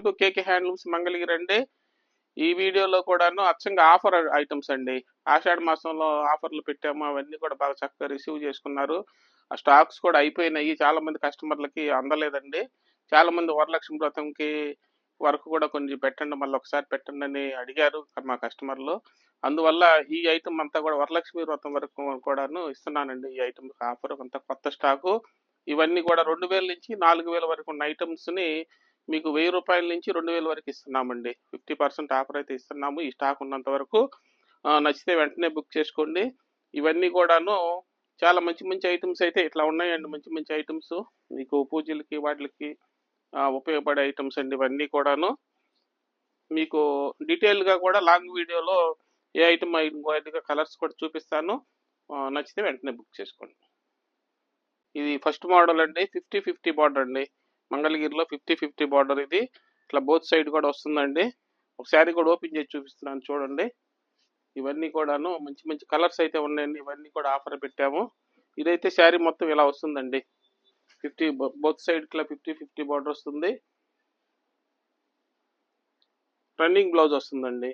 Welcome to KK handlooms Mangalagiri అండి. ఈ వీడియోలో కూడాను అచ్చంగా ఆఫర్ ఐటమ్స్ అండి. ఆషాఢ మాసంలో ఆఫర్లు పెట్టాము. అవన్నీ కూడా బాగా చక్కగా రిసీవ్ చేసుకున్నారు. ఆ స్టాక్స్ కూడా అయిపోయినాయి. చాలా మంది కస్టమర్లకి అందలేదండి. చాలా మంది వరలక్ష్మి వ్రతంకి వరకు కూడా కొంచెం పెట్టండి, మళ్ళీ ఒకసారి పెట్టండి అని అడిగారు మా కస్టమర్లు. అందువల్ల ఈ ఐటమ్ అంతా కూడా వరలక్ష్మి వ్రతం వరకు కూడాను ఇస్తున్నానండి. ఈ ఐటమ్ ఆఫర్ అంతా కొత్త స్టాకు. ఇవన్నీ కూడా 2000 నుంచి 4000 వరకు ఉన్న ఐటమ్స్ ని మీకు 1000 రూపాయల నుంచి 2000 వరకు ఇస్తున్నామండి. 50% ఆఫర్ అయితే ఇస్తున్నాము ఈ స్టాక్ ఉన్నంత వరకు. నచ్చితే వెంటనే బుక్ చేసుకోండి. ఇవన్నీ కూడాను చాలా మంచి మంచి ఐటమ్స్ అయితే ఇట్లా ఉన్నాయండి. మంచి మంచి ఐటమ్స్ మీకు పూజలకి వాటికి ఉపయోగపడే ఐటమ్స్ అండి. ఇవన్నీ కూడాను మీకు డీటెయిల్ గా కూడా లాంగ్ వీడియోలో ఏ ఐటమ్ కలర్స్ కూడా చూపిస్తాను. నచ్చితే వెంటనే బుక్ చేసుకోండి. ఇది ఫస్ట్ మోడల్ అండి. 50-50 బార్డర్ అండి. మంగళగిరిలో 50-50 బార్డర్. ఇది ఇట్లా బోత్ సైడ్ కూడా వస్తుందండి. ఒక శారీ కూడా ఓపెన్ చేసి చూపిస్తున్నాను చూడండి. ఇవన్నీ కూడాను మంచి మంచి కలర్స్ అయితే ఉన్నాయండి. ఇవన్నీ కూడా ఆఫర్ పెట్టాము. ఇదైతే శారీ మొత్తం ఇలా వస్తుందండి. 50 బోత్ సైడ్ ఇట్లా 50-50 బార్డర్ వస్తుంది. రన్నింగ్ బ్లౌజ్ వస్తుందండి.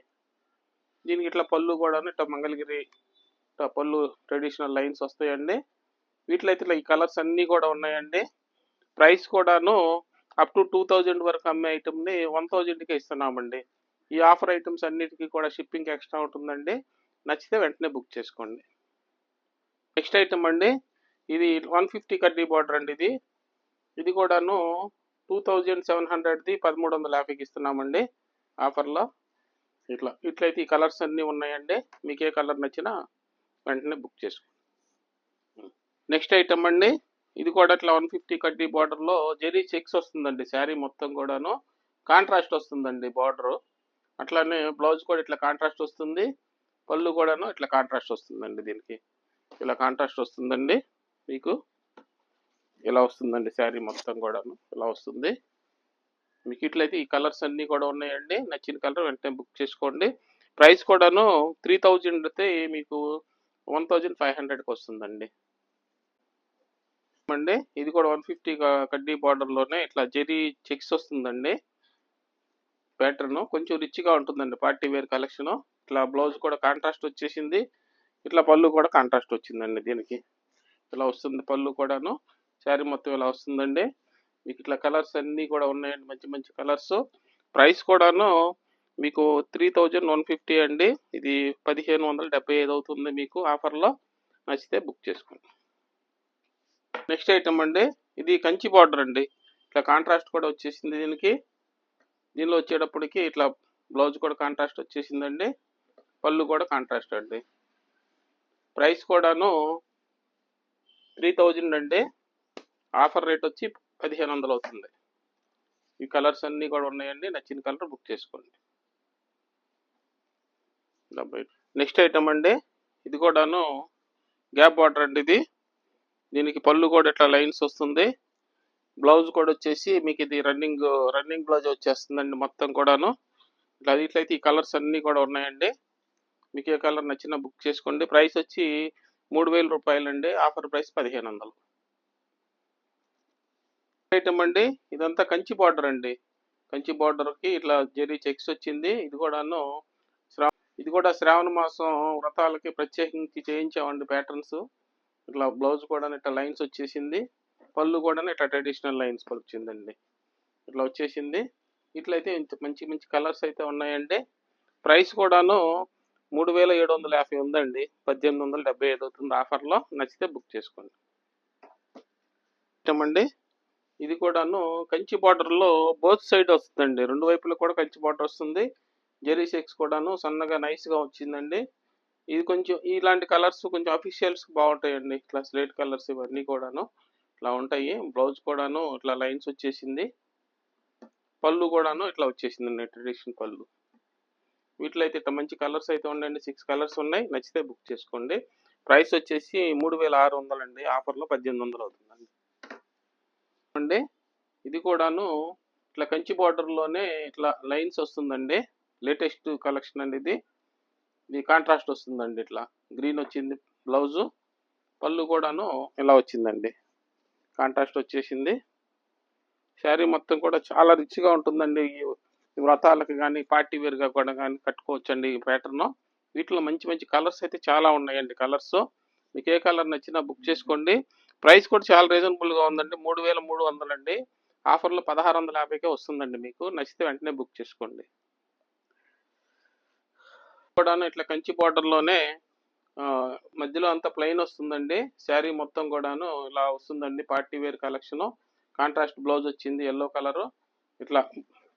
దీనికి ఇట్లా పళ్ళు కూడా ఇట్లా మంగళగిరి ఇట్లా పళ్ళు ట్రెడిషనల్ లైన్స్ వస్తాయండి. వీటిలో అయితే ఈ కలర్స్ అన్నీ కూడా ఉన్నాయండి. ప్రైస్ కూడాను అప్ టు 2000 వరకు అమ్మే ఐటమ్ని 1000కే ఇస్తున్నామండి. ఈ ఆఫర్ ఐటమ్స్ అన్నిటికీ కూడా షిప్పింగ్ ఎక్స్ట్రా ఉంటుందండి. నచ్చితే వెంటనే బుక్ చేసుకోండి. నెక్స్ట్ ఐటమ్ అండి, ఇది 150 కడ్డీ బార్డర్ అండి. ఇది కూడాను 2700ది 1350కి ఇస్తున్నామండి ఆఫర్లో. ఇట్లయితే ఈ కలర్స్ అన్నీ ఉన్నాయండి. మీకు ఏ కలర్ నచ్చినా వెంటనే బుక్ చేసుకోండి. నెక్స్ట్ ఐటమ్ అండి, ఇది కూడా ఇట్లా 150 కడ్డీ బార్డర్లో జెరీ చెక్స్ వస్తుందండి. శారీ మొత్తం కూడాను కాంట్రాస్ట్ వస్తుందండి బార్డరు. అట్లానే బ్లౌజ్ కూడా ఇట్లా కాంట్రాస్ట్ వస్తుంది. పళ్ళు కూడాను ఇట్లా కాంట్రాస్ట్ వస్తుందండి. దీనికి ఇలా కాంట్రాస్ట్ వస్తుందండి. మీకు ఇలా వస్తుందండి. శారీ మొత్తం కూడాను ఇలా వస్తుంది. మీకు ఇట్లయితే ఈ కలర్స్ అన్నీ కూడా ఉన్నాయండి. నచ్చిన కలర్ వెంటనే బుక్ చేసుకోండి. ప్రైస్ కూడాను 3000 అయితే మీకు 1500కి వస్తుందండి. అండి ఇది కూడా 150 కడ్డీ బార్డర్ లోనే ఇట్లా జెరీ చెక్స్ వస్తుందండి. ప్యాటర్న్ కొంచెం రిచ్ గా ఉంటుందండి. Party wear collection. ఇట్లా బ్లౌజ్ కూడా కాంట్రాస్ట్ వచ్చేసింది. ఇట్లా పళ్ళు కూడా కాంట్రాస్ట్ వచ్చిందండి. దీనికి ఇలా వస్తుంది పళ్ళు కూడాను. శారీ మొత్తం ఇలా వస్తుందండి. మీకు ఇట్లా కలర్స్ అన్నీ కూడా ఉన్నాయండి. మంచి మంచి కలర్స్. ప్రైస్ కూడాను మీకు 3150 అండి. ఇది 1575 అవుతుంది మీకు ఆఫర్లో. నచ్చితే బుక్ చేసుకోండి. నెక్స్ట్ ఐటమ్ అండి, ఇది కంచి బార్డర్ అండి. ఇట్లా కాంట్రాస్ట్ కూడా వచ్చేసింది. దీనిలో వచ్చేటప్పటికి ఇట్లా బ్లౌజ్ కూడా కాంట్రాస్ట్ వచ్చేసిందండి. పళ్ళు కూడా కాంట్రాస్ట్ అండి. ప్రైస్ కూడాను 3000 అండి. ఆఫర్ రేట్ వచ్చి 1500 అవుతుంది. ఈ కలర్స్ అన్నీ కూడా ఉన్నాయండి. నచ్చిన కలర్ బుక్ చేసుకోండి. నెక్స్ట్ ఐటమ్ అండి, ఇది కూడాను గ్యాప్ బార్డర్ అండి. దీనికి పళ్ళు కూడా ఇట్లా లైన్స్ వస్తుంది. బ్లౌజ్ కూడా వచ్చేసి మీకు ఇది రన్నింగ్ బ్లౌజ్ వచ్చేస్తుందండి మొత్తం కూడాను. ఇట్లయితే ఈ కలర్స్ అన్నీ కూడా ఉన్నాయండి. మీకు ఏ కలర్ నచ్చినా బుక్ చేసుకోండి. ప్రైస్ వచ్చి 3000 రూపాయలండి. Offer price 1500. ఐటమ్ అండి, ఇదంతా కంచి బార్డర్ అండి. కంచి బార్డర్కి ఇట్లా జెరీ చెక్స్ వచ్చింది. ఇది కూడా శ్రావణ మాసం వ్రతాలకి ప్రత్యేకించి చేయించామండి ప్యాటర్న్స్. ఇట్లా బ్లౌజ్ కూడా ఇట్లా లైన్స్ వచ్చేసింది. పళ్ళు కూడా ఇట్లా ట్రెడిషనల్ లైన్స్ వచ్చిందండి. ఇట్లా వచ్చేసింది. ఇట్లయితే మంచి మంచి కలర్స్ అయితే ఉన్నాయండి. ప్రైస్ కూడాను 3750 ఉందండి. 1875 అవుతుంది ఆఫర్లో. నచ్చితే బుక్ చేసుకోండి. ఇష్టమండి, ఇది కూడాను కంచి బార్డర్లో బోత్ సైడ్ వస్తుందండి. రెండు వైపులా కూడా కంచి బార్డర్ వస్తుంది. జెరీ చెక్స్ కూడాను సన్నగా నైస్గా వచ్చిందండి. ఇది కొంచెం ఇలాంటి కలర్స్ కొంచెం అఫీషియల్స్ బాగుంటాయండి. ఇట్లా స్లేట్ కలర్స్ ఇవన్నీ కూడాను ఇట్లా ఉంటాయి. బ్లౌజ్ కూడాను ఇట్లా లైన్స్ వచ్చేసింది. పళ్ళు కూడాను ఇట్లా వచ్చేసిందండి ట్రెడిషనల్ పళ్ళు. వీటిలో అయితే ఇట్లా మంచి కలర్స్ అయితే ఉండండి. 6 కలర్స్ ఉన్నాయి. నచ్చితే బుక్ చేసుకోండి. ప్రైస్ వచ్చేసి 3600 అండి. ఆఫర్లో 1800 అవుతుందండి. అండి ఇది కూడాను ఇట్లా కంచి బార్డర్లోనే ఇట్లా లైన్స్ వస్తుందండి. లేటెస్ట్ కలెక్షన్ అండి. ఇది కాంట్రాస్ట్ వస్తుందండి. ఇట్లా గ్రీన్ వచ్చింది బ్లౌజు. పళ్ళు కూడాను ఇలా వచ్చిందండి. కాంట్రాస్ట్ వచ్చేసింది. శారీ మొత్తం కూడా చాలా రిచ్గా ఉంటుందండి. ఈ వ్రతాలకు కానీ పార్టీ వేర్గా కూడా కానీ కట్టుకోవచ్చండి ఈ ప్యాటర్న్. వీటిలో మంచి మంచి కలర్స్ అయితే చాలా ఉన్నాయండి. కలర్స్ మీకు ఏ కలర్ నచ్చినా బుక్ చేసుకోండి. ప్రైస్ కూడా చాలా రీజనబుల్గా ఉందండి. 3300 అండి. ఆఫర్లో 1650కే వస్తుందండి. మీకు నచ్చితే వెంటనే బుక్ చేసుకోండి. కూడాను ఇట్లా కంచి బార్డర్లోనే మధ్యలో అంతా ప్లెయిన్ వస్తుందండి. శారీ మొత్తం కూడాను ఇలా వస్తుందండి. Party wear collection. Contrast blouse వచ్చింది ఎల్లో కలరు. ఇట్లా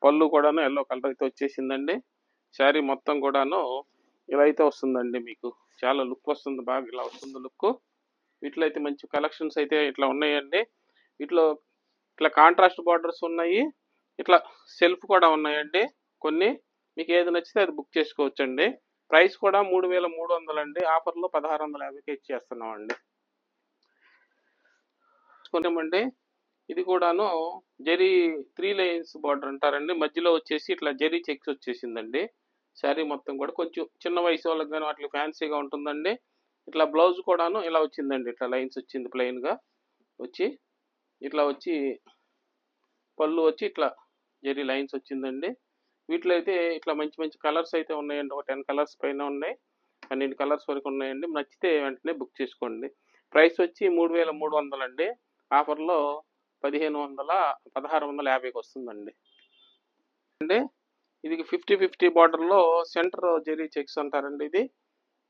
పళ్ళు కూడాను ఎల్లో కలర్ అయితే వచ్చేసిందండి. శారీ మొత్తం కూడాను ఇలా అయితే వస్తుందండి. మీకు చాలా లుక్ వస్తుంది. బాగా ఇలా వస్తుంది లుక్. వీటిలో అయితే మంచి కలెక్షన్స్ అయితే ఇట్లా ఉన్నాయండి. వీటిలో ఇట్లా కాంట్రాస్ట్ బార్డర్స్ ఉన్నాయి. ఇట్లా సెల్ఫ్ కూడా ఉన్నాయండి. కొన్ని మీకు ఏది నచ్చితే అది బుక్ చేసుకోవచ్చండి. ప్రైస్ కూడా 3300 అండి. ఆఫర్లో 1650కి ఇచ్చేస్తున్నామండి. కొంచెమండి ఇది కూడాను జరీ 3 లైన్స్ బార్డర్ అంటారండి. మధ్యలో వచ్చేసి ఇట్లా జరీ చెక్స్ వచ్చేసిందండి. శారీ మొత్తం కూడా కొంచెం చిన్న వయసు వాళ్ళకి కానీ వాటికి ఫ్యాన్సీగా ఉంటుందండి. ఇట్లా బ్లౌజ్ కూడాను ఇలా వచ్చిందండి. ఇట్లా లైన్స్ వచ్చింది ప్లెయిన్గా వచ్చి ఇట్లా వచ్చి పళ్ళు వచ్చి ఇట్లా జరీ లైన్స్ వచ్చిందండి. వీటిలో అయితే ఇట్లా మంచి మంచి కలర్స్ అయితే ఉన్నాయండి. ఒక 10 కలర్స్ పైన ఉన్నాయి. 12 కలర్స్ వరకు ఉన్నాయండి. నచ్చితే వెంటనే బుక్ చేసుకోండి. ప్రైస్ వచ్చి 3300 అండి. ఆఫర్లో 1650కి వస్తుందండి. అండి ఇది 50-50 బార్డర్లో సెంటర్ జెరీ చెక్స్ అంటారండి.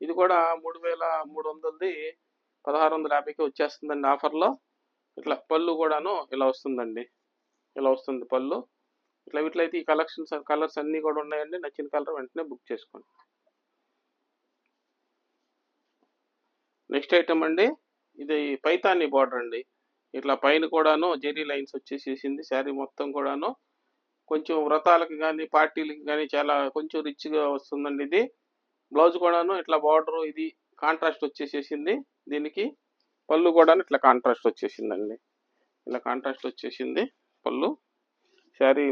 ఇది కూడా 3300ది 1650కి వచ్చేస్తుందండి ఆఫర్లో. ఇట్లా పళ్ళు కూడాను ఇలా వస్తుందండి. ఇలా వస్తుంది పళ్ళు. ఇట్లా వీటిలో అయితే ఈ కలర్స్ అన్నీ కూడా ఉన్నాయండి. నచ్చిన కలర్ వెంటనే బుక్ చేసుకోండి. నెక్స్ట్ ఐటమ్ అండి ఇది పైతాని బార్డర్ అండి. ఇట్లా పైన కూడాను జెరీ లైన్స్ వచ్చేసేసింది. శారీ మొత్తం కూడాను కొంచెం వ్రతాలకు కానీ పార్టీలకి కానీ చాలా కొంచెం రిచ్గా వస్తుందండి. ఇది బ్లౌజ్ కూడాను ఇట్లా బార్డర్ ఇది కాంట్రాస్ట్ వచ్చేసేసింది. దీనికి పళ్ళు కూడాను ఇట్లా కాంట్రాస్ట్ వచ్చేసిందండి. ఇలా కాంట్రాస్ట్ వచ్చేసింది పళ్ళు. శారీ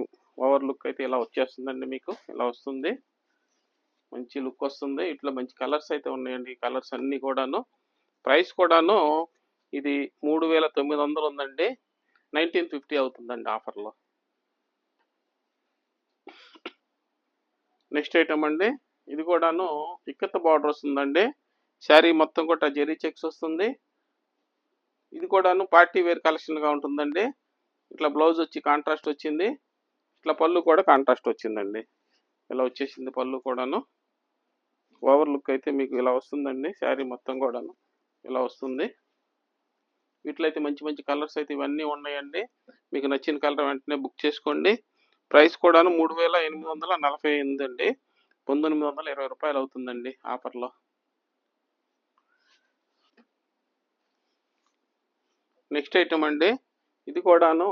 ఓవర్ లుక్ అయితే ఇలా వచ్చేస్తుందండి. మీకు ఇలా వస్తుంది. మంచి లుక్ వస్తుంది. ఇట్లా మంచి కలర్స్ అయితే ఉన్నాయండి. ఈ కలర్స్ అన్నీ కూడాను. ప్రైస్ కూడాను ఇది 3900 ఉందండి. 1950 అవుతుందండి ఆఫర్లో. నెక్స్ట్ ఐటమ్ అండి ఇది కూడాను ఇక్కత్త బార్డర్ వస్తుందండి. శారీ మొత్తం కూడా జెరీ చెక్స్ వస్తుంది. ఇది కూడాను పార్టీ వేర్ కలెక్షన్గా ఉంటుందండి. ఇట్లా బ్లౌజ్ వచ్చి కాంట్రాస్ట్ వచ్చింది. ఇట్లా పళ్ళు కూడా కాంట్రాస్ట్ వచ్చిందండి. ఇలా వచ్చేసింది పళ్ళు కూడాను. ఓవర్ లుక్ అయితే మీకు ఇలా వస్తుందండి. శారీ మొత్తం కూడాను ఇలా వస్తుంది. వీటిలో అయితే మంచి మంచి కలర్స్ అయితే ఇవన్నీ ఉన్నాయండి. మీకు నచ్చిన కలర్ వెంటనే బుక్ చేసుకోండి. ప్రైస్ కూడాను 3848 అండి. 1920 రూపాయలు అవుతుందండి ఆఫర్లో. నెక్స్ట్ ఐటమ్ అండి ఇది కూడాను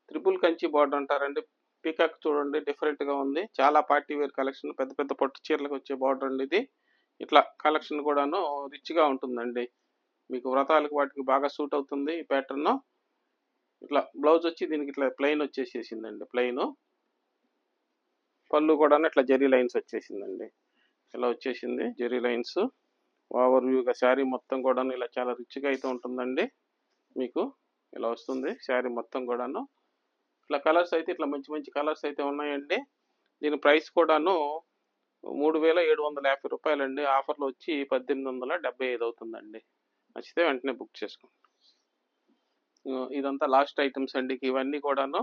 ట్రిపుల్ కంచి బార్డర్ అంటారండి. పీకాక్ చూడండి డిఫరెంట్గా ఉంది. చాలా పార్టీ వేర్ కలెక్షన్ పెద్ద పెద్ద పట్టు చీరలకు వచ్చే బార్డర్ అండి ఇది. ఇట్లా కలెక్షన్ కూడాను రిచ్గా ఉంటుందండి. మీకు వ్రతాలకు వాటికి బాగా సూట్ అవుతుంది ఈ ప్యాటర్న్. ఇట్లా బ్లౌజ్ వచ్చి దీనికి ఇట్లా ప్లెయిన్ వచ్చేసేసిందండి. ప్లెయిన్ పళ్ళు కూడా ఇట్లా జెరీ లైన్స్ వచ్చేసిందండి. ఇలా వచ్చేసింది జెరీ లైన్స్. ఓవర్ వ్యూగా శారీ మొత్తం కూడాను ఇలా చాలా రిచ్గా అయితే ఉంటుందండి. మీకు ఇలా వస్తుంది శారీ మొత్తం కూడాను. ఇట్లా కలర్స్ అయితే ఇట్లా మంచి మంచి కలర్స్ అయితే ఉన్నాయండి. దీని ప్రైస్ కూడాను 3750 రూపాయలండి. ఆఫర్లో వచ్చి 1875 అవుతుందండి. నచ్చితే వెంటనే బుక్ చేసుకోండి. ఇదంతా లాస్ట్ ఐటమ్స్ అండి. ఇవన్నీ కూడాను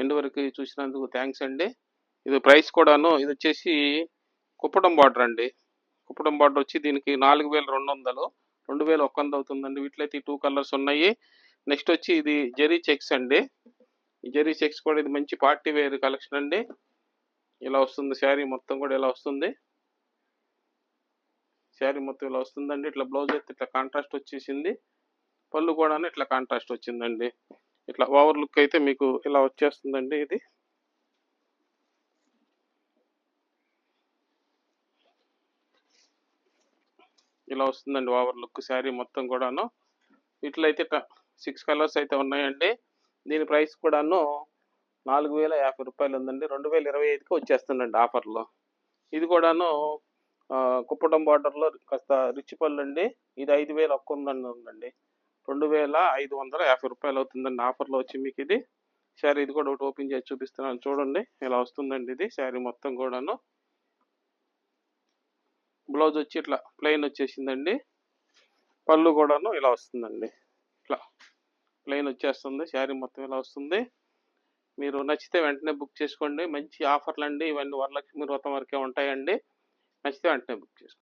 ఎండ్ వరకు చూసినందుకు థ్యాంక్స్ అండి. ఇది ప్రైస్ కూడాను ఇది వచ్చేసి కుప్పడం బార్డర్ అండి. కుప్పడం బార్డర్ వచ్చి దీనికి 4200 2100 అవుతుందండి. వీటిలో అయితే 2 కలర్స్ ఉన్నాయి. నెక్స్ట్ వచ్చి ఇది జెరీ చెక్స్ అండి. ఈ జెరీ చెక్స్ కూడా ఇది మంచి పార్టీ వేర్ కలెక్షన్ అండి. ఇలా వస్తుంది శారీ మొత్తం కూడా ఇలా వస్తుంది. శారీ మొత్తం ఇలా వస్తుందండి. ఇట్లా బ్లౌజ్ అయితే ఇట్లా కాంట్రాస్ట్ వచ్చేసింది. పళ్ళు కూడా ఇట్లా కాంట్రాస్ట్ వచ్చిందండి. ఇట్లా ఓవర్ లుక్ అయితే మీకు ఇలా వచ్చేస్తుందండి. ఇది ఇలా వస్తుందండి ఓవర్ లుక్ శారీ మొత్తం కూడాను. వీటిలో అయితే 6 కలర్స్ అయితే ఉన్నాయండి. దీని ప్రైస్ కూడాను 4050 రూపాయలు ఉందండి. 2025కి వచ్చేస్తుందండి ఆఫర్లో. ఇది కూడాను కుప్పటం బార్డర్లో కాస్త రిచ్ పళ్ళు అండి. ఇది 5000 ఒక్క ఉందండి. 2550 అవుతుందండి ఆఫర్లో వచ్చి మీకు ఇది. శారీ ఇది కూడా ఒకటి ఓపెన్ చేసి చూపిస్తున్నాను చూడండి. ఇలా వస్తుందండి ఇది శారీ మొత్తం కూడాను. బ్లౌజ్ వచ్చి ఇట్లా ప్లెయిన్ వచ్చేసిందండి. పళ్ళు కూడాను ఇలా వస్తుందండి. ఇట్లా ప్లెయిన్ వచ్చేస్తుంది. శారీ మొత్తం ఇలా వస్తుంది. మీరు నచ్చితే వెంటనే బుక్ చేసుకోండి. మంచి ఆఫర్లు అండి ఇవన్నీ. వరలక్ష్మి వ్రతం వరకే ఉంటాయండి. నచ్చితే వెంటనే బుక్ చేసుకోండి.